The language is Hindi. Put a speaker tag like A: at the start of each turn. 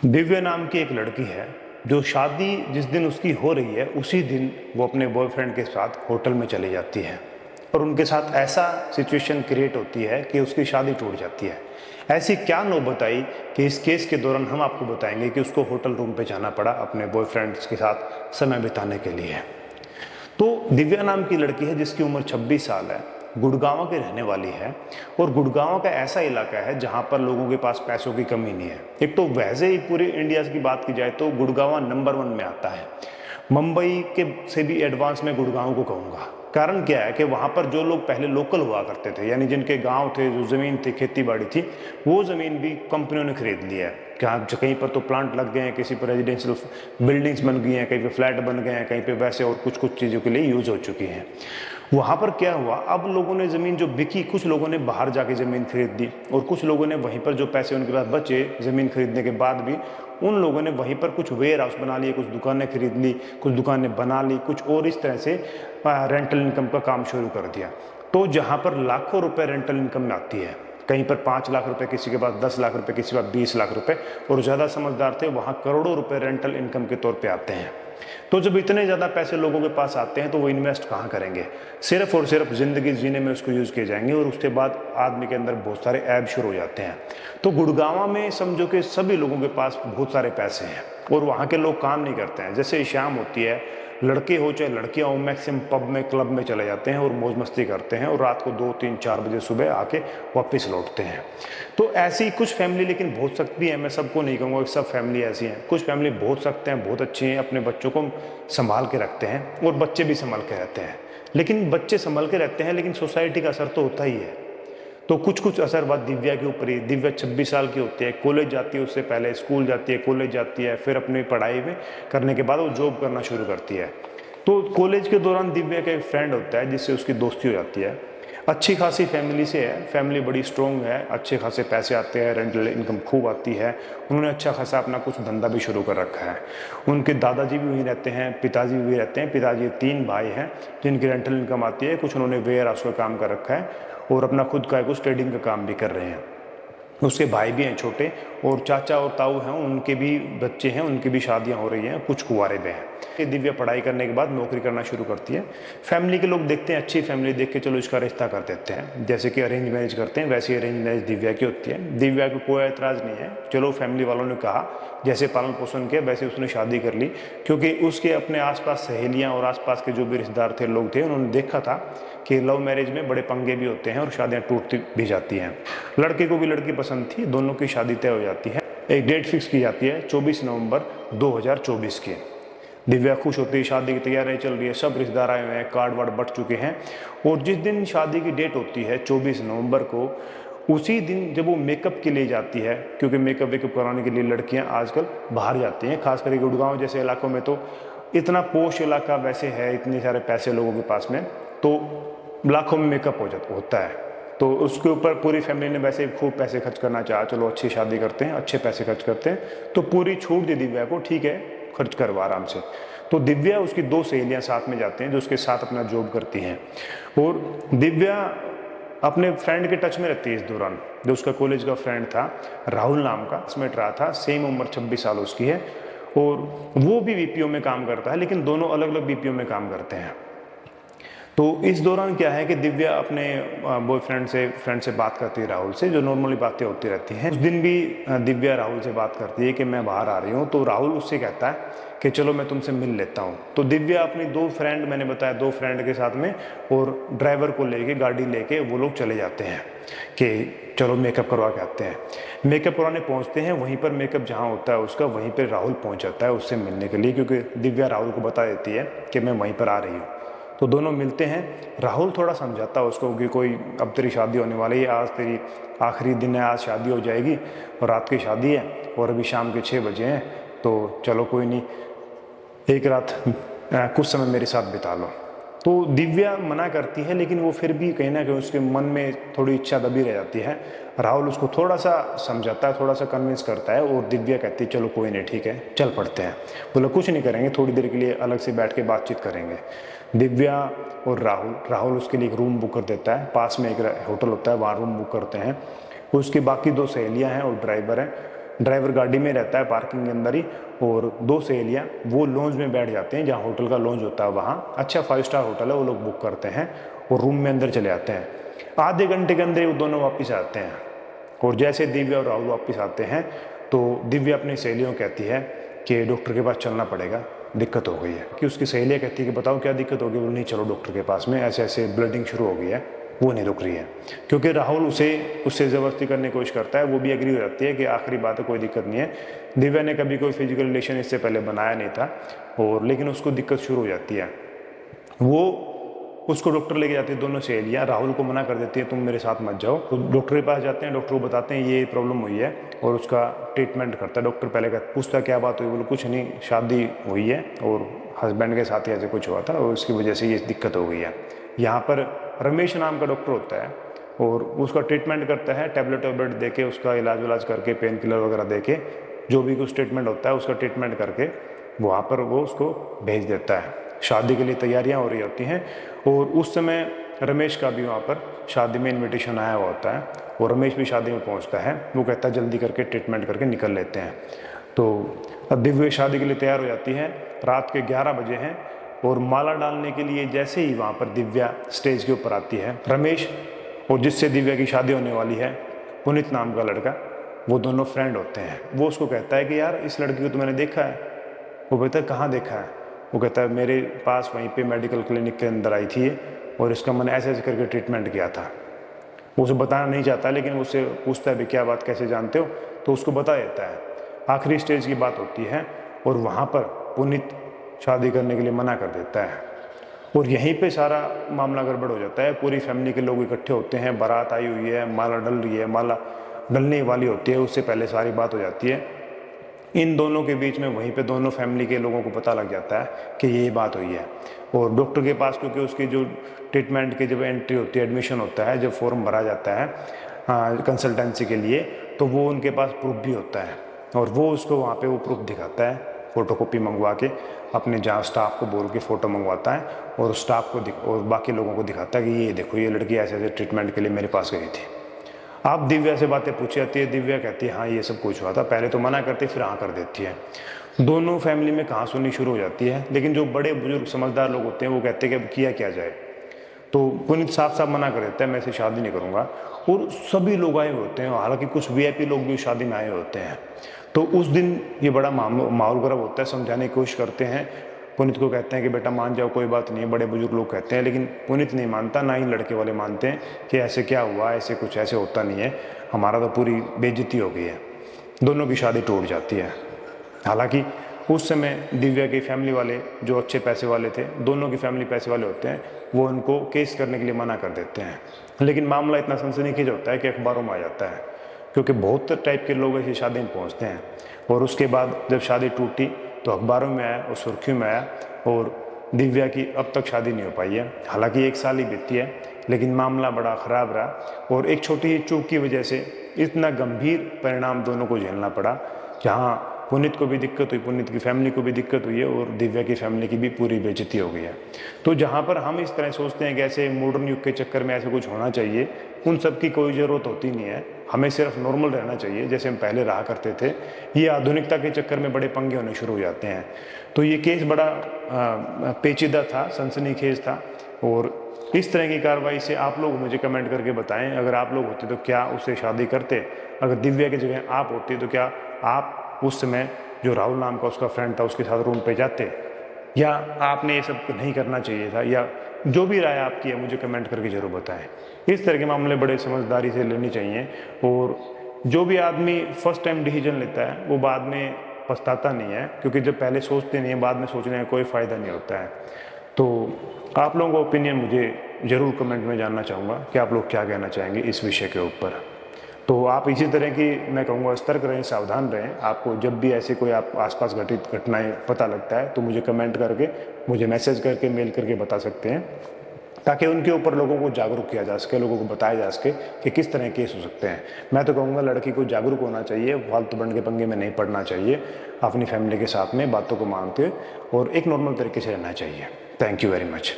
A: दिव्या नाम की एक लड़की है जो शादी जिस दिन उसकी हो रही है उसी दिन वो अपने बॉयफ्रेंड के साथ होटल में चली जाती है और उनके साथ ऐसा सिचुएशन क्रिएट होती है कि उसकी शादी टूट जाती है। ऐसी क्या नौबत आई कि इस केस के दौरान हम आपको बताएंगे कि उसको होटल रूम पे जाना पड़ा अपने बॉयफ्रेंड्स के साथ समय बिताने के लिए। तो दिव्या नाम की लड़की है जिसकी उम्र 26 साल है, गुड़गांव की रहने वाली है और गुड़गांव का ऐसा इलाका है जहां पर लोगों के पास पैसों की कमी नहीं है। एक तो वैसे ही पूरे इंडिया की बात की जाए तो गुड़गांव नंबर 1 में आता है। मुंबई के से भी एडवांस में गुड़गांव को कहूँगा। कारण क्या है कि वहाँ पर जो लोग पहले लोकल हुआ करते थे, यानी जिनके गांव थे, जो ज़मीन थी, खेती बाड़ी थी, वो ज़मीन भी कंपनियों ने खरीद लिया है। कहीं पर तो प्लांट लग गए हैं, किसी पर रेजिडेंशियल बिल्डिंग्स बन गई हैं, कहीं पे फ्लैट बन गए हैं, कहीं पे वैसे और कुछ कुछ चीज़ों के लिए यूज़ हो चुकी हैं। वहाँ पर क्या हुआ, अब लोगों ने ज़मीन जो बिकी, कुछ लोगों ने बाहर जाके ज़मीन खरीद ली और कुछ लोगों ने वहीं पर जो पैसे उनके पास बचे ज़मीन खरीदने के बाद भी, उन लोगों ने वहीं पर कुछ वेयर हाउस बना लिए, कुछ दुकानें खरीद ली, कुछ दुकानें बना ली, कुछ और इस तरह से रेंटल इनकम का काम शुरू कर दिया। तो जहाँ पर लाखों रुपए रेंटल इनकम आती है, कहीं पर 5 लाख रुपए, किसी के पास 10 लाख रुपए, किसी के पास 20 लाख रुपए, और ज़्यादा समझदार थे वहाँ करोड़ों रुपए रेंटल इनकम के तौर पे आते हैं। तो जब इतने ज़्यादा पैसे लोगों के पास आते हैं तो वो इन्वेस्ट कहाँ करेंगे? सिर्फ और सिर्फ ज़िंदगी जीने में उसको यूज़ किए जाएंगे और उसके बाद आदमी के अंदर बहुत सारे ऐब शुरू हो जाते हैं। तो गुड़गांव में समझो कि सभी लोगों के पास बहुत सारे पैसे हैं और वहाँ के लोग काम नहीं करते हैं। जैसे शाम होती है, लड़के हो चाहे लड़कियां हो, मैक्सिमम पब में, क्लब में चले जाते हैं और मौज मस्ती करते हैं और रात को 2 3 4 बजे सुबह आके वापस लौटते हैं। तो ऐसी कुछ फैमिली लेकिन बहुत सख्त भी है। मैं सबको नहीं कहूँगा कि सब फैमिली ऐसी हैं। कुछ फैमिली बहुत सख्त हैं, बहुत अच्छी हैं, अपने बच्चों को संभाल के रखते हैं और बच्चे भी संभाल के रहते हैं। लेकिन बच्चे संभल के रहते हैं लेकिन सोसाइटी का असर तो होता ही है। तो कुछ कुछ असर बात दिव्या के ऊपर ही। दिव्या 26 साल की होती है, कॉलेज जाती है, उससे पहले स्कूल जाती है, कॉलेज जाती है, फिर अपनी पढ़ाई में करने के बाद वो जॉब करना शुरू करती है। तो कॉलेज के दौरान दिव्या का एक फ्रेंड होता है जिससे उसकी दोस्ती हो जाती है। अच्छी खासी फैमिली से है, फैमिली बड़ी स्ट्रॉन्ग है, अच्छे खासे पैसे आते हैं, रेंटल इनकम खूब आती है। उन्होंने अच्छा खासा अपना कुछ धंधा भी शुरू कर रखा है। उनके दादाजी भी वहीं रहते हैं, पिताजी भी रहते हैं। पिताजी 3 भाई हैं जिनकी रेंटल इनकम आती है। कुछ उन्होंने वेयर हाउस का काम कर रखा है और अपना खुद का कुछ ट्रेडिंग का काम भी कर रहे हैं। उसके भाई भी हैं छोटे, और चाचा और ताऊ हैं, उनके भी बच्चे हैं, उनकी भी शादियां हो रही हैं, कुछ कुंवारे भी हैं। दिव्या पढ़ाई करने के बाद नौकरी करना शुरू करती है। फैमिली के लोग देखते हैं, अच्छी फैमिली देख के चलो इसका रिश्ता कर देते हैं। जैसे कि अरेंज मैरिज करते हैं वैसे अरेंज मैरिज दिव्या की होती है। दिव्या को कोई एतराज़ नहीं है। चलो फैमिली वालों ने कहा, जैसे पालन पोषण किया वैसे उसने शादी कर ली, क्योंकि उसके अपने आसपास सहेलियां और आसपास के जो भी रिश्तेदार थे, लोग थे, उन्होंने देखा था कि लव मैरिज में बड़े पंगे भी होते हैं और शादियां टूटती भी जाती हैं। लड़के को भी लड़की पसंद थी, दोनों की शादी तय हो जाती है। एक डेट फिक्स की जाती है 24 नवंबर 2024 की। दिव्या खुश होती है, शादी की तैयारी चल रही है, सब रिश्तेदार आए हुए हैं, कार्ड वार्ड बट चुके हैं। और जिस दिन शादी की डेट होती है 24 नवंबर को, उसी दिन जब वो मेकअप के लिए जाती है, क्योंकि मेकअप वेकअप कराने के लिए लड़कियां आजकल बाहर जाती हैं, खास करके गुड़गांव जैसे इलाकों में तो इतना पोश इलाका वैसे है, इतने सारे पैसे लोगों के पास में, तो लाखों में मेकअप होता है। तो उसके ऊपर पूरी फैमिली ने वैसे खूब पैसे खर्च करना चाहा, चलो अच्छी शादी करते हैं, अच्छे पैसे खर्च करते हैं, तो पूरी छूट दी दिव्या को, ठीक है खर्च करवा आराम से। तो दिव्या, उसकी 2 सहेलियां साथ में जाते हैं जो उसके साथ अपना जॉब करती हैं, और दिव्या अपने फ्रेंड के टच में रहती है इस दौरान। जो उसका कॉलेज का फ्रेंड था, राहुल नाम का, क्लासमेट रहा था, सेम उम्र 26 साल उसकी है, और वो भी बीपीओ में काम करता है, लेकिन दोनों अलग अलग बीपीओ में काम करते हैं। तो इस दौरान क्या है कि दिव्या अपने फ्रेंड से बात करती है, राहुल से, जो नॉर्मली बातें होती रहती हैं। उस दिन भी दिव्या राहुल से बात करती है कि मैं बाहर आ रही हूँ, तो राहुल उससे कहता है कि चलो मैं तुमसे मिल लेता हूँ। तो दिव्या अपनी 2 फ्रेंड, मैंने बताया 2 फ्रेंड के साथ में, और ड्राइवर को लेके, गाड़ी लेके वो लोग चले जाते हैं कि चलो मेकअप करवा के आते हैं। मेकअप करवाने पहुँचते हैं, वहीं पर मेकअप जहाँ होता है उसका, वहीं पर राहुल पहुँच जाता है उससे मिलने के लिए, क्योंकि दिव्या राहुल को बता देती है कि मैं वहीं पर आ रही हूँ। तो दोनों मिलते हैं। राहुल थोड़ा समझाता है उसको कि कोई, अब तेरी शादी होने वाली है, आज तेरी आखिरी दिन है, आज शादी हो जाएगी और रात की शादी है और अभी शाम के 6 बजे हैं, तो चलो कोई नहीं, एक रात कुछ समय मेरे साथ बिता लो। तो दिव्या मना करती है, लेकिन वो फिर भी कहीं ना कहीं उसके मन में थोड़ी इच्छा दबी रह जाती है। राहुल उसको थोड़ा सा समझाता है, थोड़ा सा कन्विंस करता है, और दिव्या कहती है चलो कोई नहीं, ठीक है चल पड़ते हैं। बोला कुछ नहीं करेंगे, थोड़ी देर के लिए अलग से बैठ के बातचीत करेंगे। दिव्या और राहुल उसके लिए एक रूम बुक कर देता है, पास में एक होटल होता है, वहाँ रूम बुक करते हैं। उसकी बाकी 2 सहेलियाँ हैं और ड्राइवर हैं। ड्राइवर गाड़ी में रहता है पार्किंग के अंदर ही, और 2 सहेलियाँ वो लॉन्ज में बैठ जाते हैं, जहाँ होटल का लॉन्ज होता है वहाँ, अच्छा 5 स्टार होटल है, वो लोग बुक करते हैं और रूम में अंदर चले आते हैं। आधे घंटे के अंदर वो दोनों वापस आते हैं, और जैसे दिव्या और राहुल वापस आते हैं तो दिव्या अपनी सहेलियों कहती है कि डॉक्टर के पास चलना पड़ेगा, दिक्कत हो गई है। कि उसकी सहेलियाँ कहती है कि बताओ क्या दिक्कत हो गई। वो नहीं, चलो डॉक्टर के पास में, ऐसे ऐसे ब्लडिंग शुरू हो गई है। वो नहीं रुक रही है, क्योंकि राहुल उससे ज़बरदस्ती करने की कोशिश करता है। वो भी एग्री हो जाती है कि आखिरी बात है, कोई दिक्कत नहीं है। दिव्या ने कभी कोई फिजिकल रिलेशन इससे पहले बनाया नहीं था, और लेकिन उसको दिक्कत शुरू हो जाती है। वो उसको डॉक्टर लेके जाती है, दोनों सहेलियाँ। राहुल को मना कर देती है, तुम मेरे साथ मत जाओ। तो डॉक्टर के पास जाते हैं, डॉक्टर को बताते हैं ये प्रॉब्लम हुई है, और उसका ट्रीटमेंट करता है। डॉक्टर पहले पूछता है क्या बात हुई, बोले कुछ नहीं, शादी हुई है और हस्बैंड के साथ ही ऐसे कुछ हुआ था, और उसकी वजह से ये दिक्कत हो गई है। यहाँ पर रमेश नाम का डॉक्टर होता है, और उसका ट्रीटमेंट करता है, टैबलेट दे के, उसका इलाज विलाज करके, पेन किलर वगैरह दे के, जो भी कुछ ट्रीटमेंट होता है उसका ट्रीटमेंट करके वहाँ पर वो उसको भेज देता है। शादी के लिए तैयारियां हो रही होती हैं, और उस समय रमेश का भी वहाँ पर शादी में इनविटेशन आया हुआ होता है, और रमेश भी शादी में पहुँचता है। वो कहता है जल्दी करके ट्रीटमेंट करके निकल लेते हैं। तो अब दिव्या शादी के लिए तैयार हो जाती है, रात के 11 बजे हैं, और माला डालने के लिए जैसे ही वहाँ पर दिव्या स्टेज के ऊपर आती है, रमेश और जिससे दिव्या की शादी होने वाली है, पुनीत नाम का लड़का, वो दोनों फ्रेंड होते हैं। वो उसको कहता है कि यार इस लड़की को तो मैंने देखा है। वो कहता है कहाँ देखा है। वो कहता है मेरे पास वहीं पे मेडिकल क्लिनिक के अंदर आई थी, और इसका मैंने ऐसे ऐसे करके ट्रीटमेंट किया था। वो उसे बताना नहीं चाहता, लेकिन उससे पूछता है भी क्या बात, कैसे जानते हो, तो उसको बता देता है। आखिरी स्टेज की बात होती है, और वहाँ पर पुनीत शादी करने के लिए मना कर देता है, और यहीं पे सारा मामला गड़बड़ हो जाता है। पूरी फैमिली के लोग इकट्ठे होते हैं, बारात आई हुई है, माला डल रही है, माला डलने वाली होती है, उससे पहले सारी बात हो जाती है। इन दोनों के बीच में वहीं पे दोनों फैमिली के लोगों को पता लग जाता है कि ये बात हुई है, और डॉक्टर के पास, क्योंकि उसकी जो ट्रीटमेंट की जब एंट्री होती है, एडमिशन होता है, जब फॉर्म भरा जाता है कंसल्टेंसी के लिए, तो वो उनके पास प्रूफ भी होता है, और वो उसको वहाँ पे वो प्रूफ दिखाता है, फ़ोटोकॉपी मंगवा के, अपने जहाँ स्टाफ को बोल के फ़ोटो मंगवाता है, और स्टाफ को और बाकी लोगों को दिखाता है कि ये देखो ये लड़की ऐसे ऐसे ट्रीटमेंट के लिए मेरे पास गई थी। आप दिव्या से बातें पूछी जाती है, दिव्या कहती है हाँ ये सब कुछ हुआ था। पहले तो मना करती, फिर हाँ कर देती है। दोनों फैमिली में कहासुनी शुरू हो जाती है, लेकिन जो बड़े बुजुर्ग समझदार लोग होते हैं वो कहते हैं कि अब किया क्या जाए। तो पुनीत साफ साफ मना कर देता है, मैं इसे शादी नहीं करूँगा। और सभी लोग आए हुए होते हैं, हालांकि कुछ वीआईपी लोग भी शादी में आए हुए होते हैं। तो उस दिन ये बड़ा माहौल गर्म होता है, समझाने की कोशिश करते हैं। पुनीत को कहते हैं कि बेटा मान जाओ, कोई बात नहीं, बड़े बुजुर्ग लोग कहते हैं, लेकिन पुनीत नहीं मानता, ना ही लड़के वाले मानते हैं कि ऐसे क्या हुआ, ऐसे कुछ ऐसे होता नहीं है, हमारा तो पूरी बेइज्जती हो गई है। दोनों की शादी टूट जाती है। हालांकि उस समय दिव्या की फैमिली वाले जो अच्छे पैसे वाले थे, दोनों की फैमिली पैसे वाले होते हैं, वो उनको केस करने के लिए मना कर देते हैं। लेकिन मामला इतना सनसनीखेज होता है कि अखबारों में आ जाता है, क्योंकि बहुत टाइप के लोग ऐसी शादी में पहुँचते हैं। और उसके बाद जब शादी टूटी तो अखबारों में आया और सुर्खियों में आया, और दिव्या की अब तक शादी नहीं हो पाई है। हालांकि 1 साल ही बीती है, लेकिन मामला बड़ा ख़राब रहा, और एक छोटी ही चूक की वजह से इतना गंभीर परिणाम दोनों को झेलना पड़ा, जहाँ पुनीत को भी दिक्कत हुई, पुनीत की फैमिली को भी दिक्कत हुई है, और दिव्या की फैमिली की भी पूरी बेइज्जती हो गई है। तो जहाँ पर हम इस तरह सोचते हैं कि ऐसे मॉडर्न युग के चक्कर में ऐसे कुछ होना चाहिए, उन सब की कोई ज़रूरत होती नहीं है। हमें सिर्फ नॉर्मल रहना चाहिए जैसे हम पहले रहा करते थे। ये आधुनिकता के चक्कर में बड़े पंगे होने शुरू हो जाते हैं। तो ये केस बड़ा पेचीदा था, सनसनीखेज था, और इस तरह की कार्रवाई से आप लोग मुझे कमेंट करके बताएं, अगर आप लोग होते तो क्या उससे शादी करते? अगर दिव्या की जगह आप होते तो क्या आप उस समय जो राहुल नाम का उसका फ्रेंड था उसके साथ रूम पे जाते, या आपने ये सब नहीं करना चाहिए था? या जो भी राय आपकी है मुझे कमेंट करके ज़रूर बताएं। इस तरह के मामले बड़े समझदारी से लेने चाहिए, और जो भी आदमी फर्स्ट टाइम डिसीजन लेता है वो बाद में पछताता नहीं है, क्योंकि जब पहले सोचते नहीं है बाद में सोचने का कोई फ़ायदा नहीं होता है। तो आप लोगों का ओपिनियन मुझे ज़रूर कमेंट में जानना चाहूँगा कि आप लोग क्या कहना चाहेंगे इस विषय के ऊपर। तो आप इसी तरह की, मैं कहूँगा, सतर्क रहें, सावधान रहें। आपको जब भी ऐसे कोई आप आसपास घटित घटनाएं पता लगता है तो मुझे कमेंट करके, मुझे मैसेज करके, मेल करके बता सकते हैं, ताकि उनके ऊपर लोगों को जागरूक किया जा सके, लोगों को बताया जा सके कि किस तरह केस हो सकते हैं। मैं तो कहूँगा लड़की को जागरूक होना चाहिए, फालतू बन के पंगे में नहीं पड़ना चाहिए, अपनी फैमिली के साथ में बातों को मानते और एक नॉर्मल तरीके से रहना चाहिए। Thank you very much.